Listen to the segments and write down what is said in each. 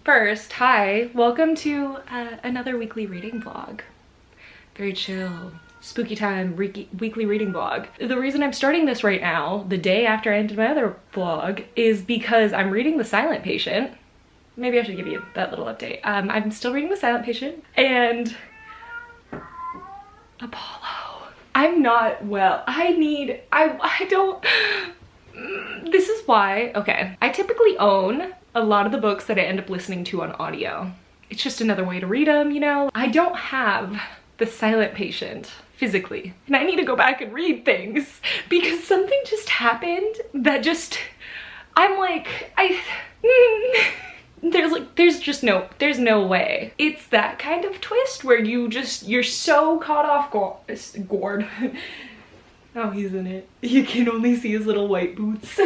First, hi, welcome to another weekly reading vlog. Very chill, spooky time weekly reading vlog. The reason I'm starting this right now, the day after I ended my other vlog, is because I'm reading The Silent Patient. Maybe I should give you that little update. I'm still reading The Silent Patient, and Apollo. I'm not well. I don't, this is why, okay. I typically own a lot of the books that I end up listening to on audio. It's just another way to read them, you know? I don't have The Silent Patient physically, and I need to go back and read things because something just happened that just, I'm like, there's no way. It's that kind of twist where you're so caught off guard. Oh, he's in it. You can only see his little white boots.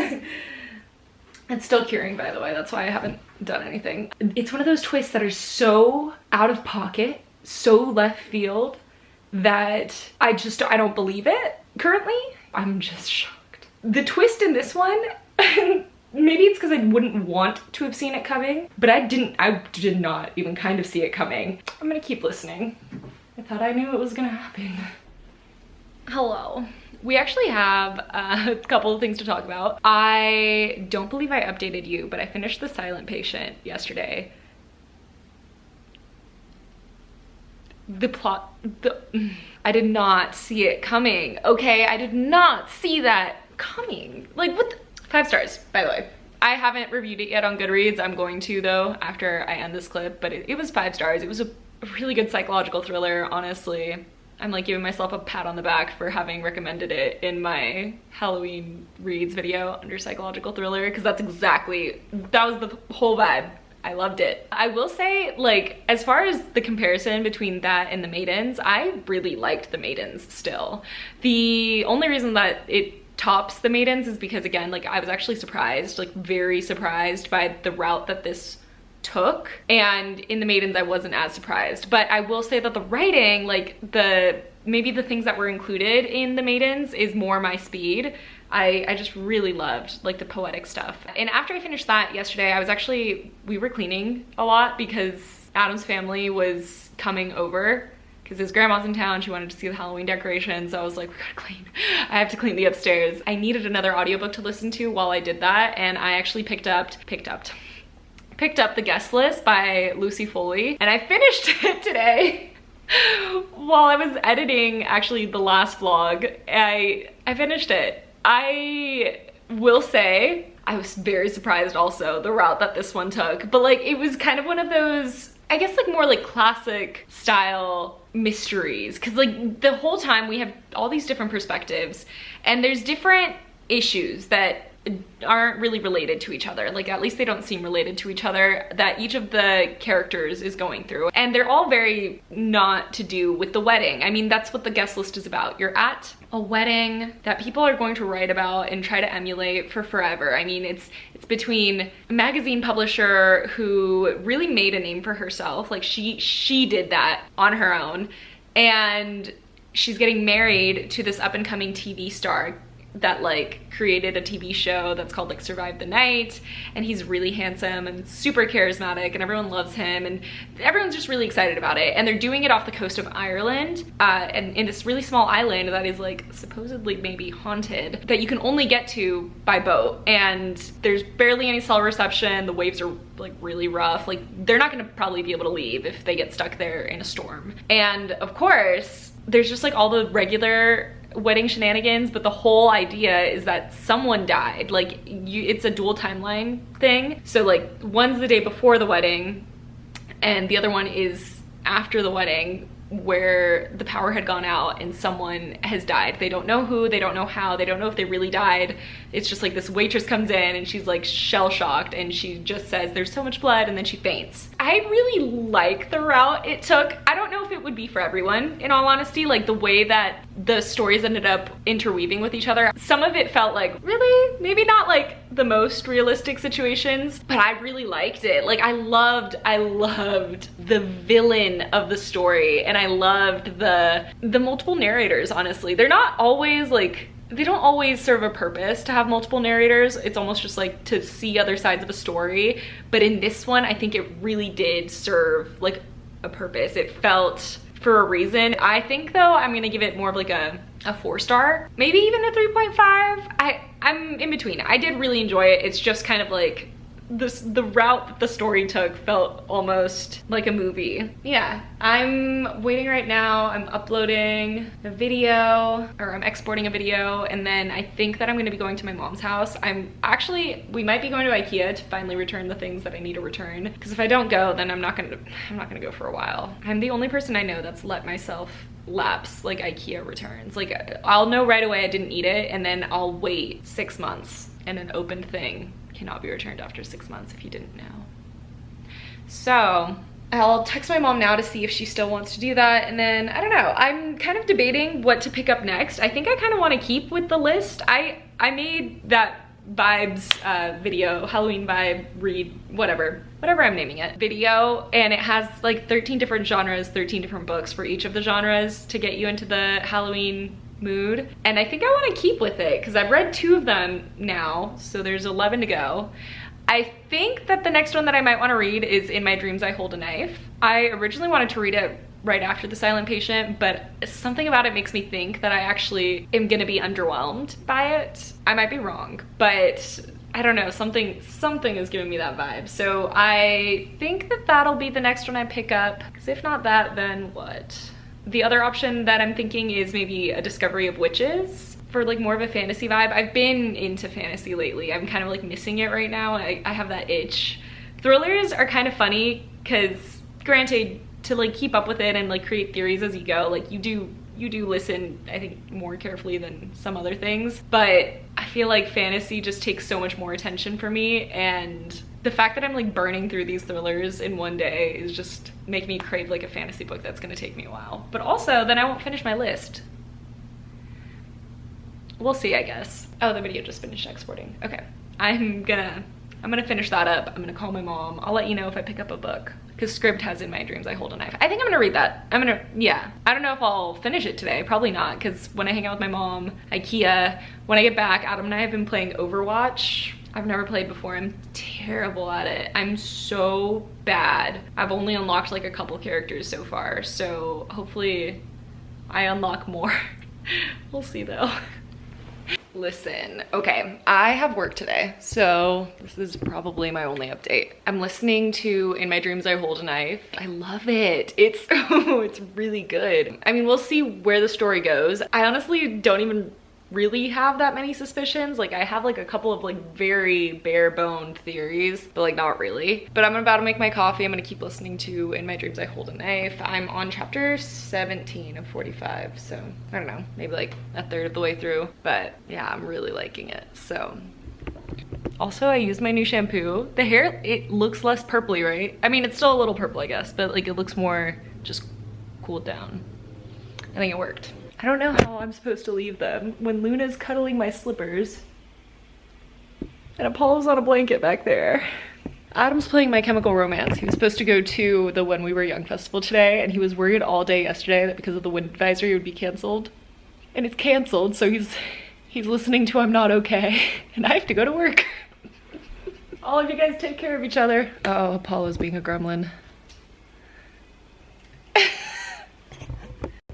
It's still curing, by the way. That's why I haven't done anything. It's one of those twists that are so out of pocket, so left field, that I don't believe it currently. I'm just shocked. The twist in this one, maybe it's because I wouldn't want to have seen it coming, but I did not even kind of see it coming. I'm gonna keep listening. I thought I knew it was gonna happen. Hello. We actually have a couple of things to talk about. I don't believe I updated you, but I finished The Silent Patient yesterday. I did not see it coming, okay? I did not see that coming. Like, what the, 5 stars, by the way. I haven't reviewed it yet on Goodreads. I'm going to, though, after I end this clip, but it was 5 stars. It was a really good psychological thriller, honestly. I'm like giving myself a pat on the back for having recommended it in my Halloween reads video under psychological thriller, because that was the whole vibe. I loved it. I will say, like, as far as the comparison between that and The Maidens, I really liked The Maidens still. The only reason that it tops The Maidens is because, again, like, I was actually surprised, like very surprised by the route that this took, and in The Maidens I wasn't as surprised. But I will say that the writing, like maybe the things that were included in The Maidens is more my speed. I just really loved like the poetic stuff. And after I finished that yesterday, we were cleaning a lot because Adam's family was coming over because his grandma's in town. She wanted to see the Halloween decorations, so I was like, we gotta clean. I have to clean the upstairs. I needed another audiobook to listen to while I did that, and I actually picked up The Guest List by Lucy Foley, and I finished it today while I was editing actually the last vlog. I finished it. I will say I was very surprised also the route that this one took, but like it was kind of one of those, I guess, like more like classic style mysteries, because like the whole time we have all these different perspectives and there's different issues that aren't really related to each other. Like, at least they don't seem related to each other, that each of the characters is going through, and they're all very not to do with the wedding. I mean, that's what The Guest List is about. You're at a wedding that people are going to write about and try to emulate for forever. I mean, it's between a magazine publisher who really made a name for herself, like she did that on her own, and she's getting married to this up-and-coming TV star that like created a TV show that's called like Survive the Night, and he's really handsome and super charismatic and everyone loves him and everyone's just really excited about it. And they're doing it off the coast of Ireland, and in this really small island that is like supposedly maybe haunted, that you can only get to by boat, and there's barely any cell reception. The waves are like really rough. Like, they're not gonna probably be able to leave if they get stuck there in a storm. And of course there's just like all the regular wedding shenanigans, but the whole idea is that someone died. Like, it's a dual timeline thing. So like, one's the day before the wedding and the other one is after the wedding, where the power had gone out and someone has died. They don't know who, they don't know how, they don't know if they really died. It's just like this waitress comes in and she's like shell-shocked and she just says there's so much blood, and then she faints. I really like the route it took. I don't know if it would be for everyone, in all honesty, like the way that the stories ended up interweaving with each other. Some of it felt like, really? Maybe not like the most realistic situations, but I really liked it. Like, I loved the villain of the story, and I loved the multiple narrators, honestly. They're not always like they don't always serve a purpose to have multiple narrators. It's almost just like to see other sides of a story. But in this one, I think it really did serve like a purpose. It felt for a reason. I think though, I'm gonna give it more of like a 4-star, maybe even a 3.5. I'm in between. I did really enjoy it. It's just kind of like the route that the story took felt almost like a movie. Yeah, I'm waiting right now. I'm uploading a video, or I'm exporting a video, and then I think that I'm gonna be going to my mom's house. We might be going to Ikea to finally return the things that I need to return, because if I don't go, then I'm not gonna go for a while. I'm the only person I know that's let myself lapse like Ikea returns. Like, I'll know right away I didn't need it, and then I'll wait 6 months, and an opened thing cannot be returned after 6 months, if you didn't know. So I'll text my mom now to see if she still wants to do that, and then I don't know, I'm kind of debating what to pick up next. I think I kind of want to keep with the list. I made that vibes video, Halloween vibe read, whatever I'm naming it, video, and it has like 13 different genres, 13 different books for each of the genres to get you into the Halloween mood. And I think I want to keep with it because I've read 2 of them now, so there's 11 to go. I think that the next one that I might want to read is In My Dreams I Hold a Knife. I originally wanted to read it right after The Silent Patient, but something about it makes me think that I actually am gonna be underwhelmed by it. I might be wrong, but I don't know, something is giving me that vibe. So I think that that'll be the next one I pick up, because if not that, then what? The other option that I'm thinking is maybe A Discovery of Witches, for like more of a fantasy vibe. I've been into fantasy lately. I'm kind of like missing it right now. I have that itch. Thrillers are kind of funny because, granted, to like keep up with it and like create theories as you go, like you do listen, I think, more carefully than some other things. But I feel like fantasy just takes so much more attention for me, and the fact that I'm like burning through these thrillers in one day is just making me crave like a fantasy book that's gonna take me a while. But also, then I won't finish my list. We'll see, I guess. Oh, the video just finished exporting. Okay, I'm gonna finish that up. I'm gonna call my mom. I'll let you know if I pick up a book, because Scribd has In My Dreams I Hold a Knife. I think I'm gonna read that. Yeah. I don't know if I'll finish it today. Probably not, because when I hang out with my mom, Ikea, when I get back, Adam and I have been playing Overwatch. I've never played before. I'm terrible at it. I'm so bad. I've only unlocked like a couple characters so far, so hopefully I unlock more. We'll see though. Listen, okay, I have work today, so this is probably my only update. I'm listening to In My Dreams I Hold a Knife. I love it. It's really good. I mean, we'll see where the story goes. I honestly don't even really have that many suspicions. Like, I have like a couple of like very bare-boned theories, but like not really. But I'm about to make my coffee. I'm gonna keep listening to In My Dreams I Hold a Knife. I'm on chapter 17 of 45, so I don't know, maybe like a third of the way through. But yeah, I'm really liking it. So also, I used my new shampoo. The hair, it looks less purpley, right? I mean, it's still a little purple, I guess, but like it looks more just cooled down. I think it worked. I don't know how I'm supposed to leave them when Luna's cuddling my slippers and Apollo's on a blanket back there. Adam's playing My Chemical Romance. He was supposed to go to the When We Were Young festival today, and he was worried all day yesterday that because of the wind advisory it would be canceled. And it's canceled, so he's listening to I'm Not Okay, and I have to go to work. All of you guys take care of each other. Oh, Apollo's being a gremlin.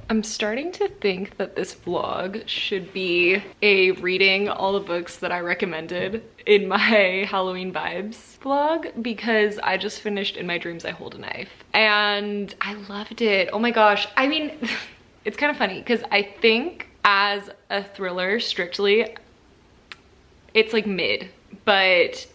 I'm starting to think that this vlog should be a reading all the books that I recommended in my Halloween vibes vlog, because I just finished In My Dreams I Hold a Knife and I loved it. Oh my gosh. I mean, it's kind of funny because I think as a thriller strictly, it's like mid, but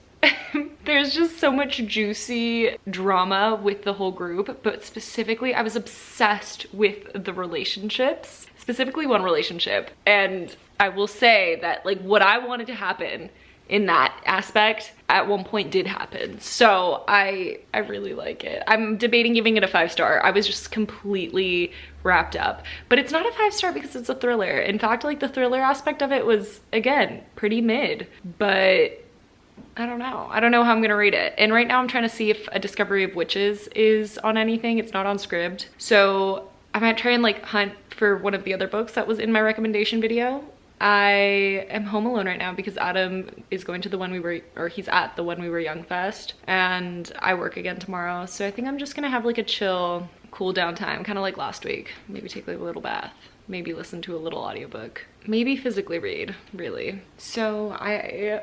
there's just so much juicy drama with the whole group. But specifically, I was obsessed with the relationships, specifically one relationship. And I will say that like what I wanted to happen in that aspect at one point did happen. So I really like it. I'm debating giving it a 5-star. I was just completely wrapped up. But it's not a 5-star because it's a thriller. In fact, like the thriller aspect of it was, again, pretty mid. But I don't know. I don't know how I'm gonna rate it. And right now I'm trying to see if A Discovery of Witches is on anything. It's not on Scribd. So I might try and like hunt for one of the other books that was in my recommendation video. I am home alone right now because Adam is going to the he's at the When We Were Young Fest, and I work again tomorrow. So I think I'm just gonna have like a chill, cool down time, kind of like last week. Maybe take like a little bath, maybe listen to a little audiobook, maybe physically read, really. So I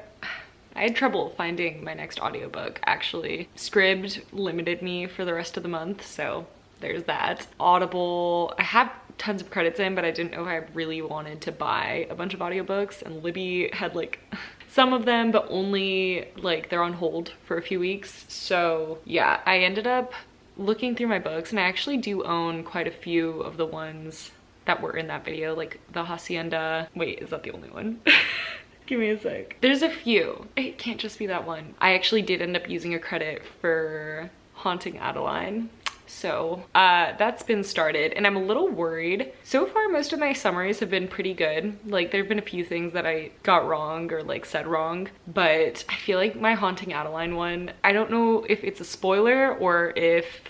had trouble finding my next audiobook, actually. Scribd limited me for the rest of the month, so there's that. Audible, I have tons of credits in, but I didn't know if I really wanted to buy a bunch of audiobooks, and Libby had like some of them, but only like they're on hold for a few weeks. So yeah, I ended up looking through my books, and I actually do own quite a few of the ones that were in that video, like the Hacienda. Wait, is that the only one? Give me a sec. There's a few. It can't just be that one. I actually did end up using a credit for Haunting Adeline. So that's been started, and I'm a little worried. So far, most of my summaries have been pretty good. Like, there have been a few things that I got wrong or like said wrong, but I feel like my Haunting Adeline one, I don't know if it's a spoiler or if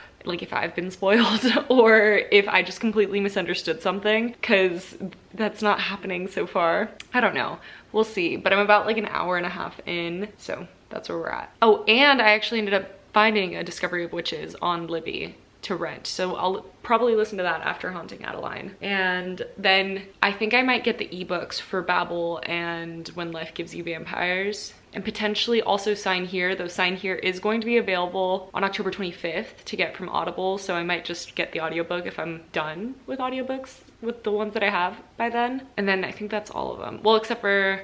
I've been spoiled or if I just completely misunderstood something, because that's not happening so far. I don't know. We'll see. But I'm about like an hour and a half in, so that's where we're at. Oh, and I actually ended up finding a Discovery of Witches on Libby to rent, so I'll probably listen to that after Haunting Adeline. And then I think I might get the ebooks for Babel and When Life Gives You Vampires, and potentially also Sign Here, though Sign Here is going to be available on October 25th to get from Audible, so I might just get the audiobook if I'm done with audiobooks with the ones that I have by then. And then I think that's all of them, well, except for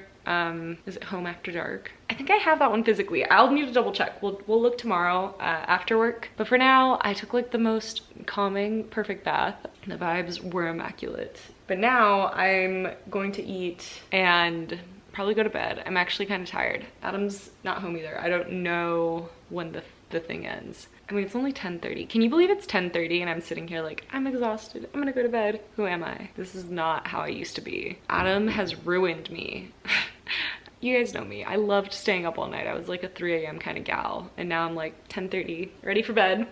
is it Home After Dark? I think I have that one physically. I'll need to double check. We'll look tomorrow after work. But for now, I took like the most calming, perfect bath. The vibes were immaculate. But now I'm going to eat and probably go to bed. I'm actually kind of tired. Adam's not home either. I don't know when the thing ends. I mean, it's only 10:30. Can you believe it's 10:30 and I'm sitting here like, I'm exhausted. I'm gonna go to bed. Who am I? This is not how I used to be. Adam has ruined me. You guys know me. I loved staying up all night. I was like a 3 a.m. kind of gal, and now I'm like 10:30, ready for bed.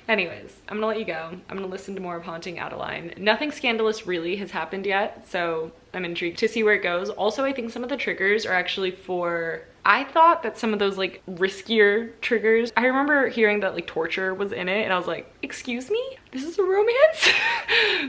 Anyways, I'm gonna let you go. I'm gonna listen to more of Haunting Adeline. Nothing scandalous really has happened yet, so I'm intrigued to see where it goes. Also, I think some of the triggers are actually for, I thought that some of those like riskier triggers, I remember hearing that like torture was in it, and I was like, excuse me? This is a romance?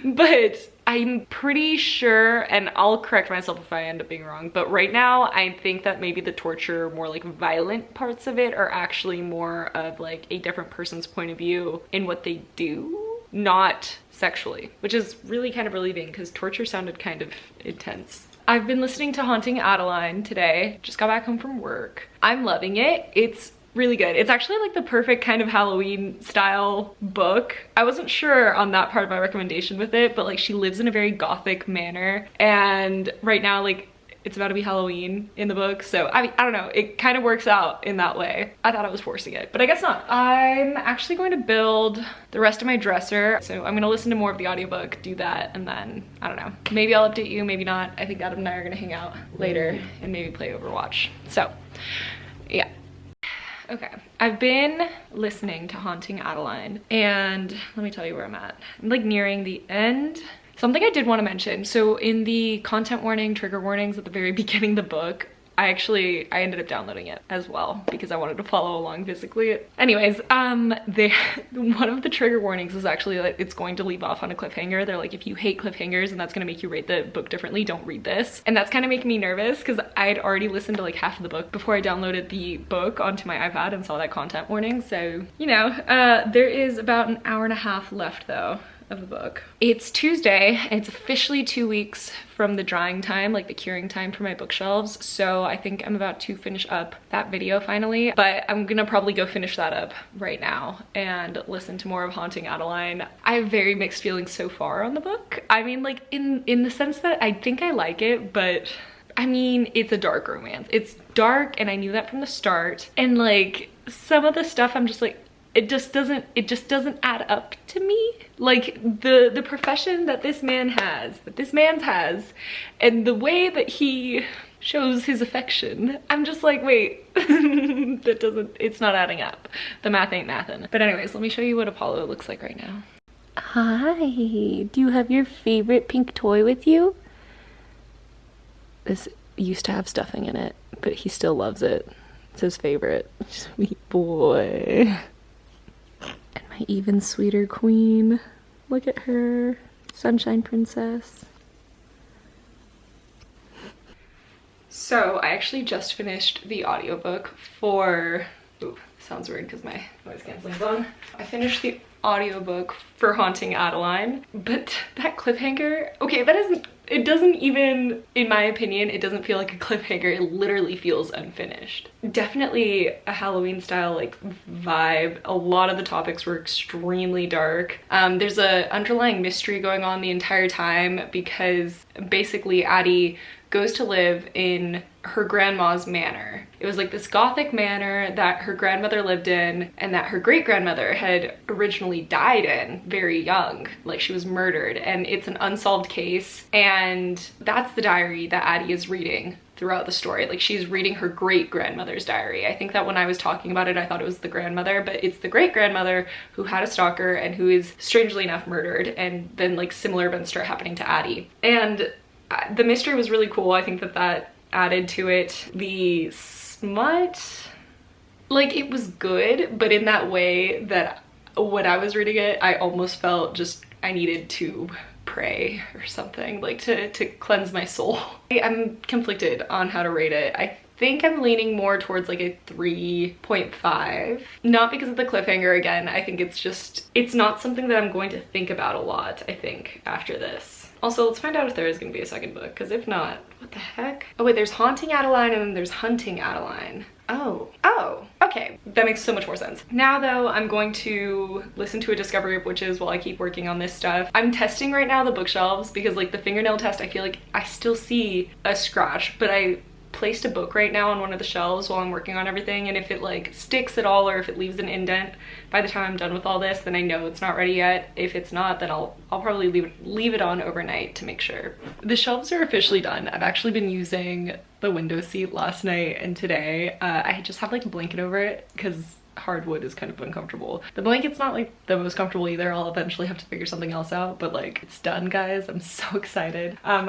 But I'm pretty sure, and I'll correct myself if I end up being wrong, but right now I think that maybe the torture, more like violent parts of it, are actually more of like a different person's point of view in what they do, not sexually, which is really kind of relieving because torture sounded kind of intense. I've been listening to Haunting Adeline today. Just got back home from work. I'm loving it. It's really good. It's actually like the perfect kind of Halloween style book. I wasn't sure on that part of my recommendation with it, but like she lives in a very gothic manner, and right now like it's about to be Halloween in the book, so I mean, I don't know, it kind of works out in that way. I thought I was forcing it, but I guess not. I'm actually going to build the rest of my dresser, so I'm gonna listen to more of the audiobook, do that, and then I don't know, maybe I'll update you, maybe not. I think Adam and I are gonna hang out later and maybe play Overwatch. So yeah. Okay, I've been listening to Haunting Adeline, and let me tell you where I'm at. I'm like nearing the end. Something I did want to mention, so in the content warning, trigger warnings at the very beginning of the book, I ended up downloading it as well because I wanted to follow along physically. Anyways, one of the trigger warnings is actually that it's going to leave off on a cliffhanger. They're like, if you hate cliffhangers and that's gonna make you rate the book differently, don't read this. And that's kind of making me nervous because I'd already listened to like half of the book before I downloaded the book onto my iPad and saw that content warning. So, you know, there is about an hour and a half left though of the book. It's Tuesday and it's officially 2 weeks from the drying time, like the curing time for my bookshelves. So I think I'm about to finish up that video finally, but I'm gonna probably go finish that up right now and listen to more of Haunting Adeline. I have very mixed feelings so far on the book. I mean, like in the sense that I think I like it, but I mean, it's a dark romance. It's dark and I knew that from the start. And like some of the stuff I'm just like, it just doesn't add up to me. Like the profession that this man has, and the way that he shows his affection, I'm just like, wait, it's not adding up. The math ain't mathin'. But anyways, let me show you what Apollo looks like right now. Hi, do you have your favorite pink toy with you? This used to have stuffing in it, but he still loves it. It's his favorite. Sweet boy. And my even sweeter queen. Look at her. Sunshine princess. So I actually just finished the audiobook for, ooh, sounds weird because my noise canceling's on. I finished the audiobook for Haunting Adeline, but that cliffhanger, okay, that isn't, it doesn't even, in my opinion, it doesn't feel like a cliffhanger. It literally feels unfinished. Definitely a Halloween style like vibe. A lot of the topics were extremely dark. There's a underlying mystery going on the entire time because basically Addie goes to live in her grandma's manor. It was like this gothic manor that her grandmother lived in and that her great-grandmother had originally died in very young, like she was murdered, and it's an unsolved case, and that's the diary that Addie is reading throughout the story. Like she's reading her great-grandmother's diary. I think that when I was talking about it, I thought it was the grandmother, but it's the great-grandmother who had a stalker and who is strangely enough murdered, and then like similar events start happening to Addie. And the mystery was really cool. I think that that added to it. The smut, like it was good, but in that way that when I was reading it, I almost felt just I needed to pray or something, like to cleanse my soul. I'm conflicted on how to rate it. I think I'm leaning more towards like a 3.5. Not because of the cliffhanger again. I think it's just, it's not something that I'm going to think about a lot, I think, after this. Also, let's find out if there is going to be a second book, because if not, what the heck? Oh wait, there's Haunting Adeline and then there's Hunting Adeline. Oh, okay. That makes so much more sense. Now though, I'm going to listen to a Discovery of Witches while I keep working on this stuff. I'm testing right now the bookshelves because like the fingernail test, I feel like I still see a scratch, but I placed a book right now on one of the shelves while I'm working on everything, and if it like sticks at all or if it leaves an indent by the time I'm done with all this, then I know it's not ready yet. If it's not, then I'll probably leave it on overnight to make sure. The shelves are officially done. I've actually been using the window seat last night and today. I just have like a blanket over it because hardwood is kind of uncomfortable. The blanket's not like the most comfortable either. I'll eventually have to figure something else out, but like it's done, guys. I'm so excited. I'm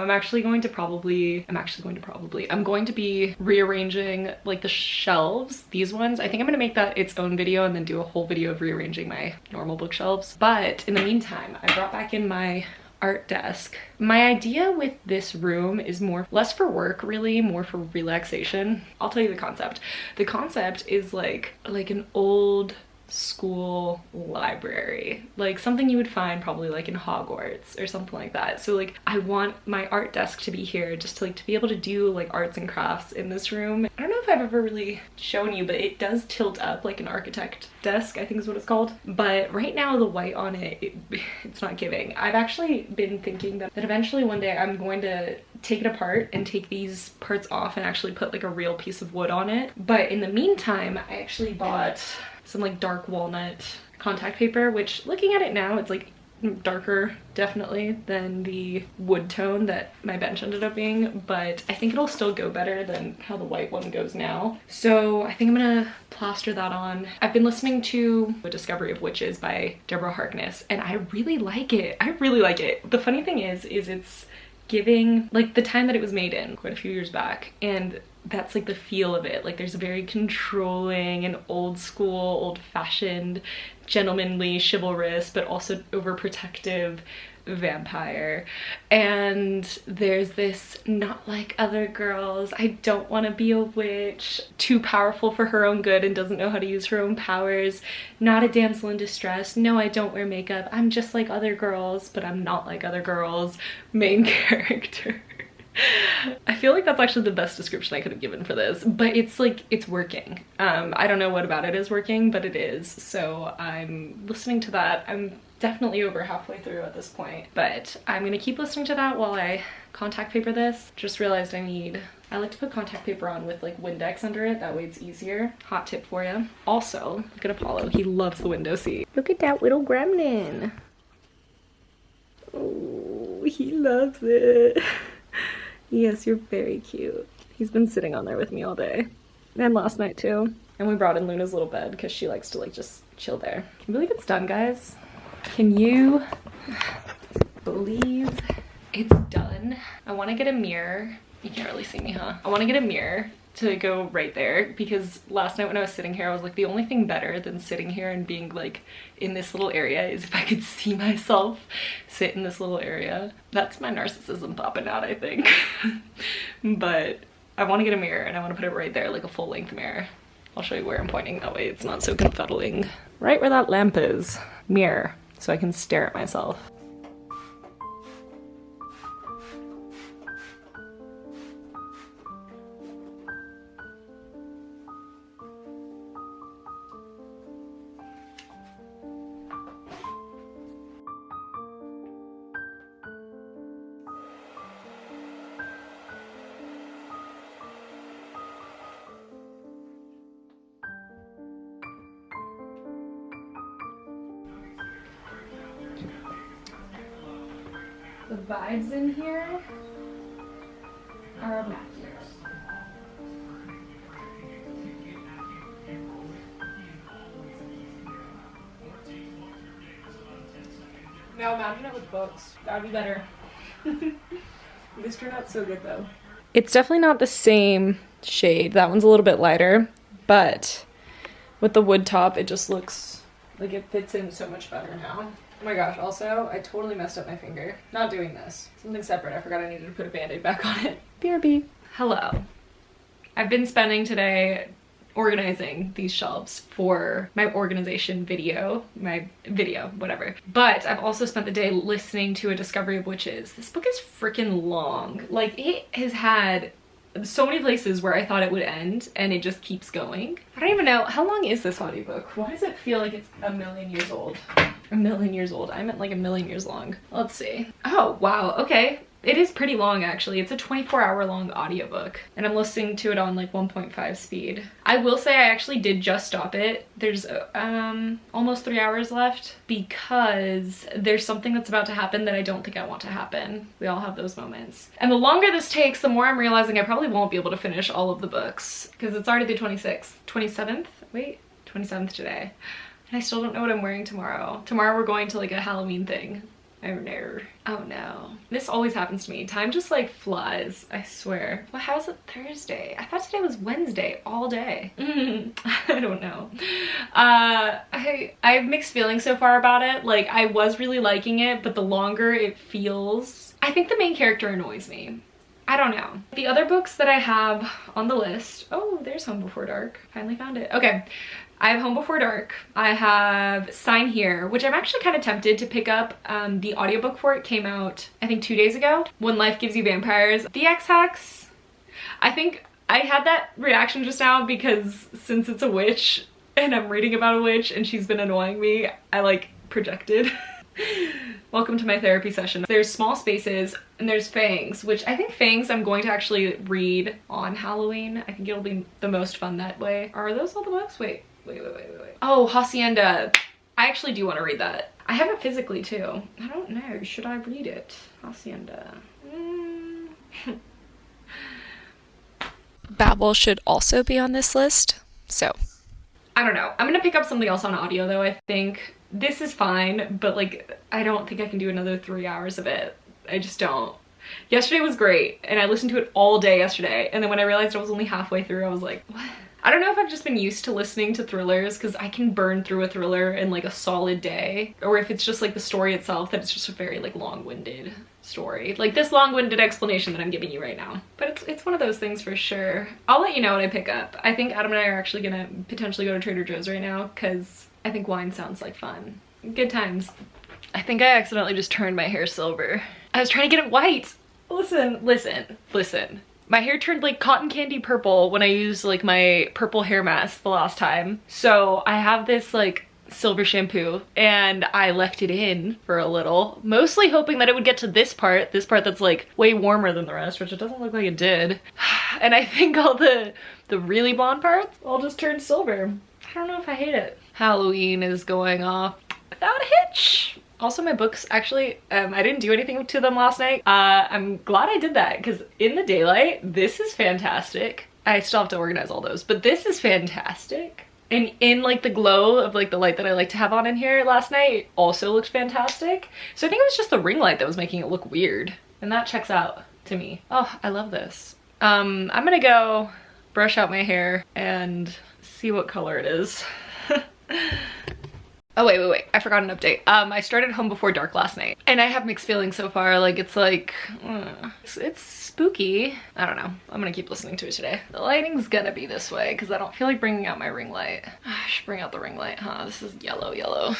going to be rearranging like the shelves, these ones. I think I'm gonna make that its own video and then do a whole video of rearranging my normal bookshelves. But in the meantime, I brought back in my art desk. My idea with this room is less for work, really, more for relaxation. I'll tell you the concept. The concept is like an old school library, like something you would find probably like in Hogwarts or something like that. So like I want my art desk to be here just to be able to do like arts and crafts in this room. I don't know if I've ever really shown you, but it does tilt up like an architect desk, I think is what it's called. But right now the white on it's not giving. I've actually been thinking that eventually one day I'm going to take it apart and take these parts off and actually put like a real piece of wood on it. But in the meantime, I actually bought some like dark walnut contact paper, which looking at it now, it's like darker definitely than the wood tone that my bench ended up being, but I think it'll still go better than how the white one goes now. So I think I'm gonna plaster that on. I've been listening to A Discovery of Witches by Deborah Harkness, and I really like it. The funny thing is it's giving like the time that it was made in quite a few years back, and that's like the feel of it. Like there's a very controlling and old school, old-fashioned, gentlemanly, chivalrous, but also overprotective vampire. And there's this not like other girls, I don't want to be a witch, too powerful for her own good and doesn't know how to use her own powers, not a damsel in distress, no I don't wear makeup, I'm just like other girls but I'm not like other girls main character. I feel like that's actually the best description I could have given for this, but it's like, it's working. I don't know what about it is working, but it is. So I'm listening to that. I'm definitely over halfway through at this point, but I'm gonna keep listening to that while I contact paper this. Just realized I like to put contact paper on with like Windex under it, that way it's easier. Hot tip for you. Also, look at Apollo, he loves the window seat. Look at that little gremlin. Oh, he loves it. Yes, you're very cute. He's been sitting on there with me all day. And last night too. And we brought in Luna's little bed because she likes to like just chill there. Can you believe it's done, guys? Can you believe it's done? I want to get a mirror You can't really see me, huh? I want to get a mirror to go right there because last night when I was sitting here, I was like, the only thing better than sitting here and being like in this little area is if I could see myself sit in this little area. That's my narcissism popping out, I think. But I want to get a mirror and I want to put it right there, like a full length mirror. I'll show you where I'm pointing, that way it's not so confuddling. Right where that lamp is. Mirror, so I can stare at myself. The vibes in here are immaculate. Now imagine it with books. That would be better. This turned out so good though. It's definitely not the same shade. That one's a little bit lighter, but with the wood top, it just looks like it fits in so much better now. Oh my gosh, also, I totally messed up my finger. Not doing this. Something separate. I forgot I needed to put a band-aid back on it. BRB. Hello. I've been spending today organizing these shelves for my organization video, whatever. But I've also spent the day listening to A Discovery of Witches. This book is freaking long. Like, it has had so many places where I thought it would end and it just keeps going. I don't even know, how long is this audiobook? Why does it feel like it's a million years old? A million years old. I meant like a million years long. Let's see. Oh, wow. Okay. It is pretty long, actually. It's a 24-hour long audiobook, and I'm listening to it on like 1.5 speed. I will say I actually did just stop it. There's almost 3 hours left because there's something that's about to happen that I don't think I want to happen. We all have those moments. And the longer this takes, the more I'm realizing I probably won't be able to finish all of the books because it's already the 26th. 27th? Wait, 27th today. And I still don't know what I'm wearing tomorrow. Tomorrow we're going to like a Halloween thing. Oh no. Oh no. This always happens to me. Time just like flies, I swear. Well, how's it Thursday? I thought today was Wednesday all day. I don't know. I have mixed feelings so far about it. Like, I was really liking it, but the longer it feels, I think the main character annoys me. I don't know. The other books that I have on the list, oh, there's Home Before Dark. Finally found it. Okay. I have Home Before Dark. I have Sign Here, which I'm actually kind of tempted to pick up. The audiobook for it came out, I think 2 days ago. When Life Gives You Vampires. The X-Hex. I think I had that reaction just now because since it's a witch and I'm reading about a witch and she's been annoying me, I like projected. Welcome to my therapy session. There's Small Spaces and there's Fangs, which I think Fangs I'm going to actually read on Halloween. I think it'll be the most fun that way. Are those all the books? Wait. Oh, Hacienda. I actually do want to read that. I have it physically too. I don't know. Should I read it? Hacienda. Babel should also be on this list. So, I don't know. I'm gonna pick up something else on audio though, I think. This is fine, but like, I don't think I can do another 3 hours of it. I just don't. Yesterday was great, and I listened to it all day yesterday, and then when I realized I was only halfway through, I was like, what? I don't know if I've just been used to listening to thrillers because I can burn through a thriller in like a solid day, or if it's just like the story itself, that it's just a very like long-winded story. Like this long-winded explanation that I'm giving you right now. But it's one of those things for sure. I'll let you know what I pick up. I think Adam and I are actually gonna potentially go to Trader Joe's right now because I think wine sounds like fun. Good times. I think I accidentally just turned my hair silver. I was trying to get it white. Listen. My hair turned like cotton candy purple when I used like my purple hair mask the last time. So I have this like silver shampoo and I left it in for a little, mostly hoping that it would get to this part that's like way warmer than the rest, which it doesn't look like it did. And I think all the really blonde parts all just turned silver. I don't know if I hate it. Halloween is going off without a hitch. Also, my books, actually, I didn't do anything to them last night. I'm glad I did that because in the daylight, this is fantastic. I still have to organize all those, but this is fantastic. And in like the glow of like the light that I like to have on in here last night also looked fantastic. So I think it was just the ring light that was making it look weird. And that checks out to me. Oh, I love this. I'm gonna go brush out my hair and see what color it is. Oh wait, I forgot an update. I started Home Before Dark last night and I have mixed feelings so far. Like it's it's spooky. I don't know. I'm gonna keep listening to it today. The lighting's gonna be this way because I don't feel like bringing out my ring light. I should bring out the ring light, huh? This is yellow.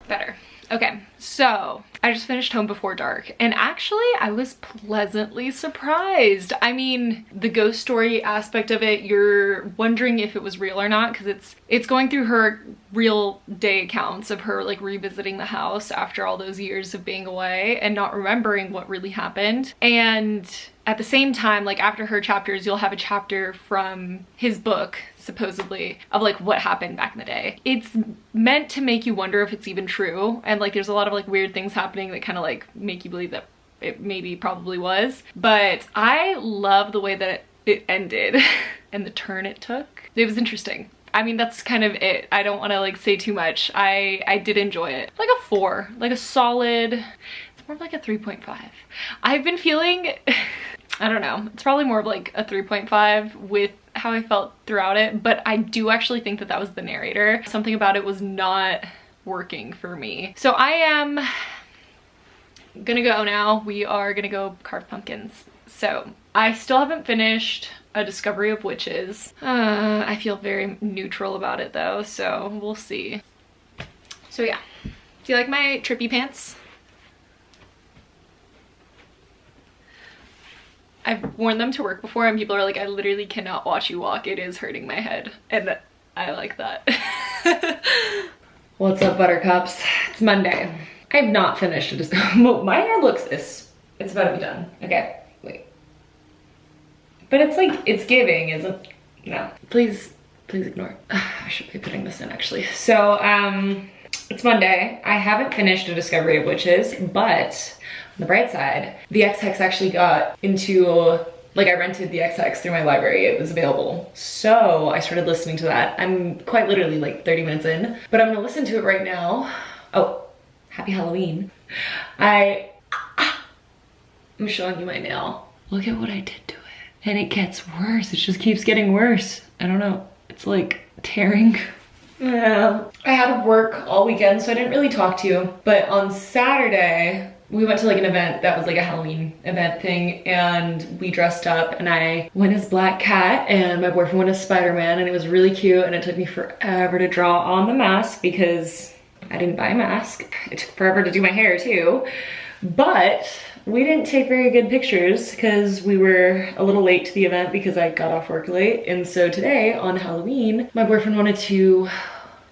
Better. Okay, so I just finished Home Before Dark and actually I was pleasantly surprised. I mean, the ghost story aspect of it, you're wondering if it was real or not because it's going through her real day accounts of her like revisiting the house after all those years of being away and not remembering what really happened. And at the same time, like after her chapters, you'll have a chapter from his book, supposedly, of like what happened back in the day. It's meant to make you wonder if it's even true. And like there's a lot of like weird things happening that kind of like make you believe that it maybe probably was. But I love the way that it ended and the turn it took. It was interesting. I mean, that's kind of it. I don't want to like say too much. I did enjoy it. Like a 4, like a solid, it's more like a 3.5. I've been feeling, I don't know, it's probably more of like a 3.5 with how I felt throughout it, but I do actually think that that was the narrator. Something about it was not working for me. So I am gonna go now. We are gonna go carve pumpkins. So I still haven't finished A Discovery of Witches. I feel very neutral about it though, so we'll see. So yeah, do you like my trippy pants? I've worn them to work before and people are like, I literally cannot watch you walk. It is hurting my head. And I like that. What's up, buttercups? It's Monday. I have not finished it. My hair looks this. It's about to be done. Okay, wait. But it's like, it's giving, isn't? No, please ignore. I should be putting this in actually. So, it's Monday. I haven't finished A Discovery of Witches, but on the bright side, the XX actually got into, like I rented the XX through my library. It was available. So I started listening to that. I'm quite literally like 30 minutes in, but I'm gonna listen to it right now. Oh, happy Halloween. I'm showing you my nail. Look at what I did to it. And it gets worse. It just keeps getting worse. I don't know. It's like tearing. Yeah. I had work all weekend, so I didn't really talk to you. But on Saturday, we went to like an event that was like a Halloween event thing, and we dressed up and I went as Black Cat and my boyfriend went as Spider-Man, and it was really cute, and it took me forever to draw on the mask because I didn't buy a mask. It took forever to do my hair too, but we didn't take very good pictures because we were a little late to the event because I got off work late. And so today on Halloween, my boyfriend wanted to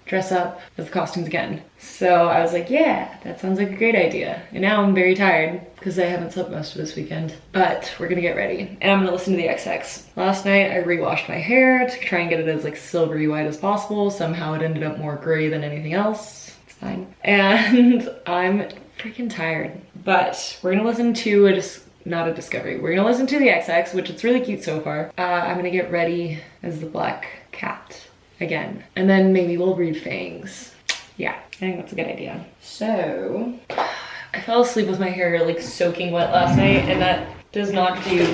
dress up as the costumes again. So I was like, yeah, that sounds like a great idea. And now I'm very tired because I haven't slept most of this weekend, but we're gonna get ready and I'm gonna listen to the XX. Last night I re-washed my hair to try and get it as like silvery white as possible. Somehow it ended up more gray than anything else. It's fine. And I'm freaking tired, but we're gonna listen to not A Discovery. We're gonna listen to the XX, which it's really cute so far. I'm gonna get ready as the Black Cat again, and then maybe we'll read Fangs. Yeah, I think that's a good idea. So I fell asleep with my hair like soaking wet last night, and that does not do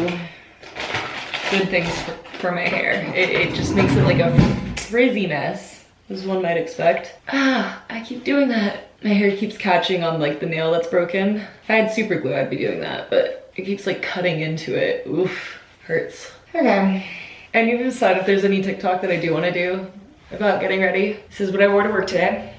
good things for my hair. It just makes it like a frizzy mess, as one might expect. I keep doing that. My hair keeps catching on like the nail that's broken. If I had super glue, I'd be doing that, but it keeps like cutting into it. Oof, hurts. Okay, I need to decide if there's any TikTok that I do want to do about getting ready. This is what I wore to work today.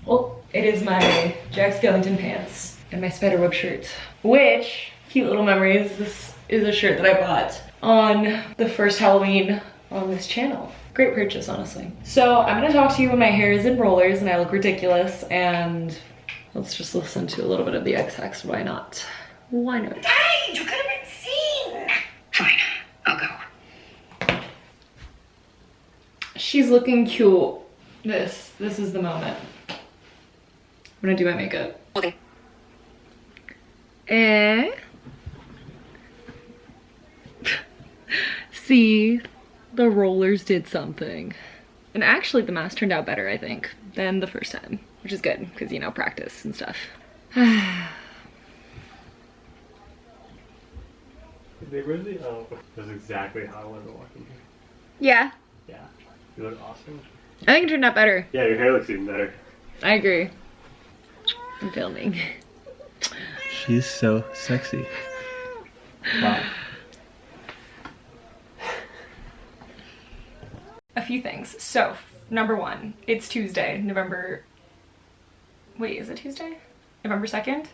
Well, it is my Jack Skellington pants and my spiderweb shirt, which, cute little memories. This is a shirt that I bought on the first Halloween on this channel. Great purchase, honestly. So I'm gonna talk to you when my hair is in rollers and I look ridiculous, and let's just listen to a little bit of the XX. Why not? Why not? Hey, you could have been seen. Fine, I'll go. She's looking cute. This is the moment. I'm gonna do my makeup. Okay. See? The rollers did something. And actually the mask turned out better, I think, than the first time, which is good because, you know, practice and stuff. They really, that's exactly how I wanted to walk in here. Yeah. Yeah. You look awesome. I think it turned out better. Yeah, your hair looks even better. I agree. I'm filming. She's so sexy. Wow. A few things. So, number one, it's Tuesday, wait, is it Tuesday? November 2nd?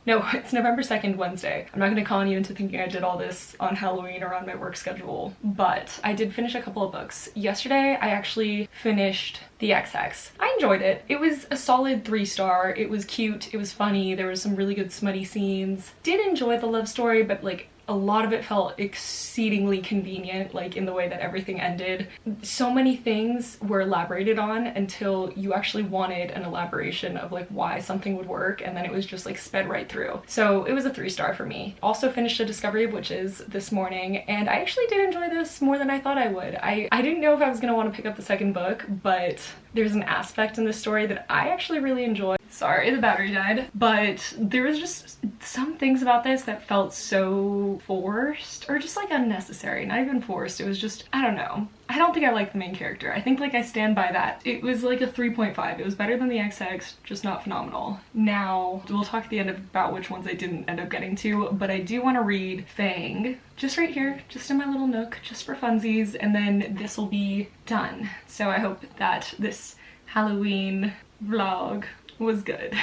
No, it's November 2nd, Wednesday. I'm not gonna con you into thinking I did all this on Halloween or on my work schedule, but I did finish a couple of books. Yesterday, I actually finished The XX. I enjoyed it. It was a solid 3-star. It was cute, it was funny, there was some really good smutty scenes. Did enjoy the love story, but like, a lot of it felt exceedingly convenient, like in the way that everything ended. So many things were elaborated on until you actually wanted an elaboration of like why something would work, and then it was just like sped right through. So it was a 3-star for me. Also finished A Discovery of Witches this morning, and I actually did enjoy this more than I thought I would. I didn't know if I was gonna want to pick up the second book, but there's an aspect in this story that I actually really enjoy. Sorry, the battery died. But there was just some things about this that felt so forced, or just like unnecessary. Not even forced, it was just, I don't know. I don't think I like the main character. I think like I stand by that. It was like a 3.5. It was better than the XX, just not phenomenal. Now, we'll talk at the end about which ones I didn't end up getting to, but I do want to read Fang, just right here, just in my little nook, just for funsies, and then this will be done. So I hope that this Halloween vlog was good.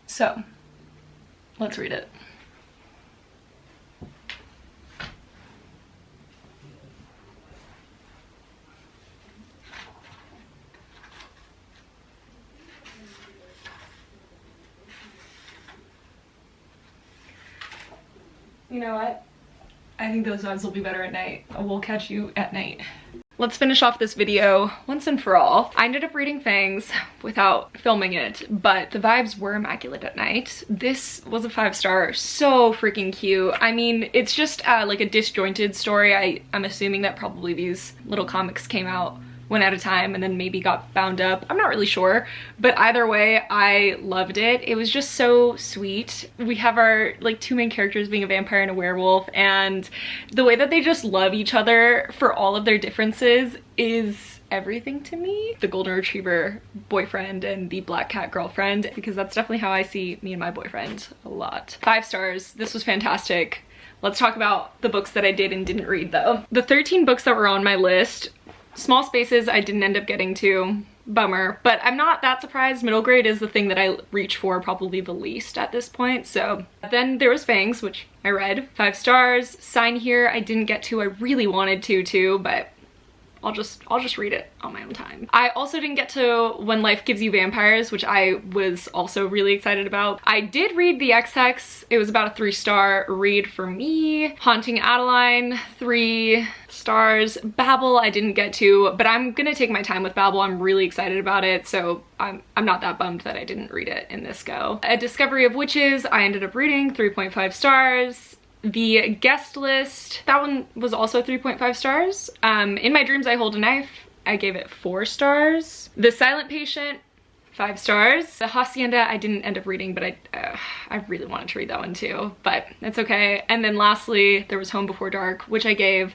So, let's read it. You know what? I think those vibes will be better at night. We'll catch you at night. Let's finish off this video once and for all. I ended up reading Fangs without filming it, but the vibes were immaculate at night. This was a 5-star, so freaking cute. I mean, it's just like a disjointed story. I'm assuming that probably these little comics came out one at a time and then maybe got bound up. I'm not really sure, but either way, I loved it. It was just so sweet. We have our like 2 main characters being a vampire and a werewolf, and the way that they just love each other for all of their differences is everything to me. The golden retriever boyfriend and the black cat girlfriend, because that's definitely how I see me and my boyfriend a lot. 5 stars. This was fantastic. Let's talk about the books that I did and didn't read though. The 13 books that were on my list, Small Spaces I didn't end up getting to. Bummer, but I'm not that surprised. Middle grade is the thing that I reach for probably the least at this point. So then there was Fangs, which I read. 5 stars. Sign Here I didn't get to. I really wanted to too, but I'll just read it on my own time. I also didn't get to When Life Gives You Vampires, which I was also really excited about. I did read The XX. It was about a 3-star read for me. Haunting Adeline, 3 stars. Babel I didn't get to, but I'm gonna take my time with Babel. I'm really excited about it, so I'm not that bummed that I didn't read it in this go. A Discovery of Witches I ended up reading, 3.5 stars. The Guest List, that one was also 3.5 stars. In My Dreams I Hold a Knife, I gave it 4 stars. The Silent Patient, 5 stars. The Hacienda I didn't end up reading, but I really wanted to read that one too, but it's okay. And then lastly, there was Home Before Dark, which I gave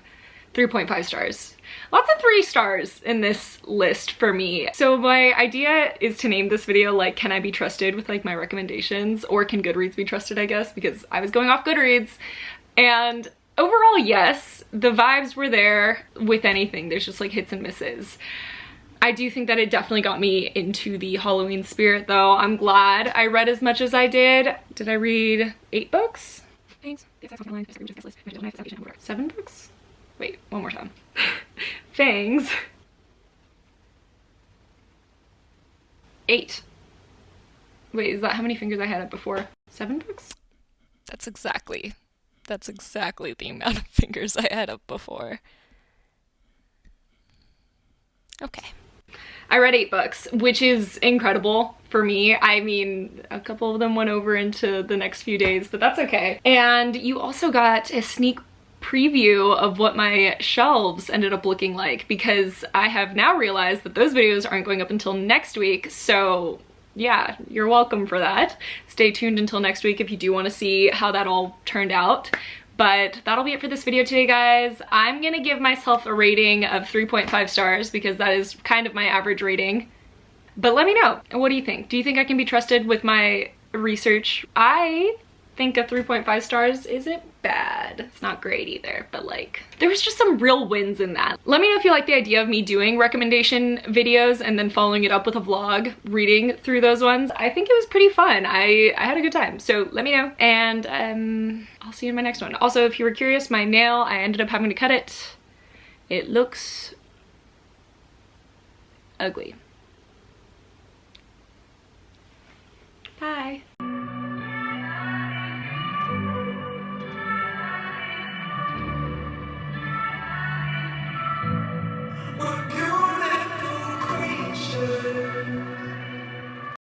3.5 stars. Lots of 3 stars in this list for me. So my idea is to name this video like, Can I Be Trusted, with like my recommendations, or Can Goodreads Be Trusted, I guess, because I was going off Goodreads. And overall, yes, the vibes were there with anything. There's just like hits and misses. I do think that it definitely got me into the Halloween spirit though. I'm glad I read as much as I did. Did I read 8 books? Thanks. 7 books? Wait, one more time. Fangs. 8. Wait, is that how many fingers I had up before? 7 books? That's exactly the amount of fingers I had up before. Okay. I read 8 books, which is incredible for me. I mean, a couple of them went over into the next few days, but that's okay. And you also got a sneak preview of what my shelves ended up looking like, because I have now realized that those videos aren't going up until next week, so yeah, you're welcome for that. Stay tuned until next week if you do want to see how that all turned out. But that'll be it for this video today, guys. I'm gonna give myself a rating of 3.5 stars because that is kind of my average rating. But let me know, what do you think? Do you think I can be trusted with my research? I think a 3.5 stars isn't bad. It's not great either, but like, there was just some real wins in that. Let me know if you like the idea of me doing recommendation videos and then following it up with a vlog, reading through those ones. I think it was pretty fun. I had a good time, so let me know, and I'll see you in my next one. Also, if you were curious, my nail, I ended up having to cut it. It looks ugly. Bye.